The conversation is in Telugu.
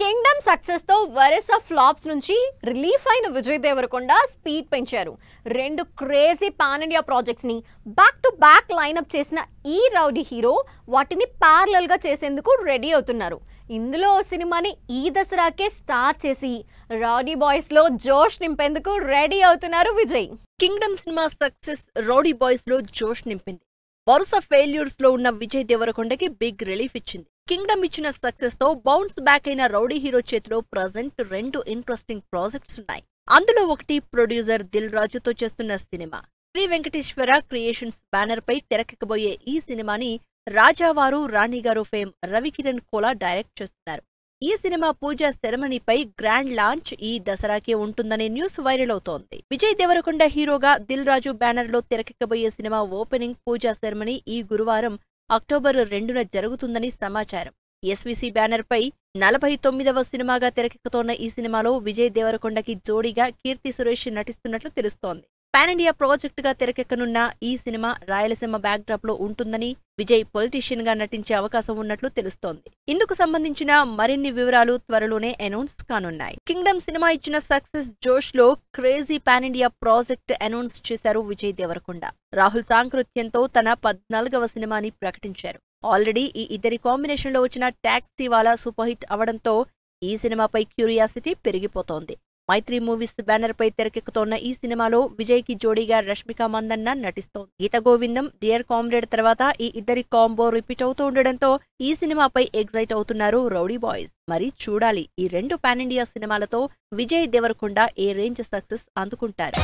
కింగ్డమ్ సక్సెస్ తో వరుస ఫ్లాప్స్ నుంచి రిలీఫ్ అయిన విజయ్ దేవరకొండ స్పీడ్ పెంచారు. రెండు క్రేజీ పాన్ ఇండియా ప్రాజెక్ట్స్ ని బ్యాక్ టు బ్యాక్ లైన్అప్ చేసిన ఈ రౌడీ హీరో వాటిని ప్యారలల్ గా చేసేందుకు రెడీ అవుతున్నారు. ఇందులో సినిమాని ఈ దసరాకే స్టార్ట్ చేసి రౌడీ బాయ్స్ లో జోష్ నింపేందుకు రెడీ అవుతున్నారు Vijay. Kingdom cinema success rowdy boys లో జోష్ నింపింది. వరుస ఫెయిల్యూర్స్ లో ఉన్న విజయ్ దేవరకొండకి బిగ్ రిలీఫ్ ఇచ్చింది. కింగ్డమ్ ఇచ్చిన సక్సెస్ తో బౌన్స్ బ్యాక్ అయిన రౌడీ హీరో చేతిలో ప్రజెంట్ రెండు ఇంట్రెస్టింగ్ ప్రాజెక్ట్స్ ఉన్నాయి. అందులో ఒకటి ప్రొడ్యూసర్ దిల్ రాజుతో చేస్తున్న cinema. Sri Venkateswara creations banner పై తెరకెక్కబోయే ఈ సినిమాని రాజావారు రాణిగారు ఫేమ్ రవికిరణ్ కోలా డైరెక్ట్ చేస్తున్నారు. ఈ సినిమా పూజా సెరమనీపై గ్రాండ్ లాంచ్ ఈ దసరాకే ఉంటుందనే న్యూస్ వైరల్ అవుతోంది. విజయ్ దేవరకొండ హీరోగా దిల్ రాజు బ్యానర్ లో తెరకెక్కబోయే సినిమా ఓపెనింగ్ పూజా సెరమనీ ఈ గురువారం అక్టోబర్ 2న జరుగుతుందని సమాచారం. ఎస్వీసీ బ్యానర్ పై 49వ సినిమాగా తెరకెక్కుతోన్న ఈ సినిమాలో విజయ్ దేవరకొండకి జోడీగా కీర్తి సురేష్ నటిస్తున్నట్లు తెలుస్తోంది. పాన్ ఇండియా ప్రాజెక్ట్ గా తెరకెక్కనున్న ఈ సినిమా రాయలసీమ బ్యాక్ డ్రాప్ లో ఉంటుందని, విజయ్ పొలిటీషియన్ గా నటించే అవకాశం ఉన్నట్లు తెలుస్తోంది. ఇందుకు సంబంధించిన మరిన్ని వివరాలు త్వరలోనే అనౌన్స్ కానున్నాయి. కింగ్డమ్ సినిమా ఇచ్చిన సక్సెస్ జోష్ లో crazy pan India project announce చేశారు విజయ్ దేవరకొండ. రాహుల్ సాంకృత్యంతో తన 14వ సినిమాని ప్రకటించారు. ఆల్రెడీ ఈ ఇద్దరి కాంబినేషన్ లో వచ్చిన టాక్సీ వాలా సూపర్ హిట్ అవడంతో ఈ సినిమాపై క్యూరియాసిటీ పెరిగిపోతోంది. మైత్రి మూవీస్ బ్యానర్ పై తెరకెక్కుతోన్న ఈ సినిమాలో విజయ్ కి జోడీగా రష్మిక మందన్న నటిస్తోంది. గీత గోవిందం, డియర్ కామ్రేడ్ తర్వాత ఈ ఇద్దరి కాంబో రిపీట్ అవుతూ ఉండడంతో ఈ సినిమాపై ఎగ్జైట్ అవుతున్నారు రౌడీ బాయ్స్. మరి చూడాలి ఈ రెండు పాన్ ఇండియా సినిమాలతో విజయ్ దేవరకొండ ఏ రేంజ్ సక్సెస్ అందుకుంటారు.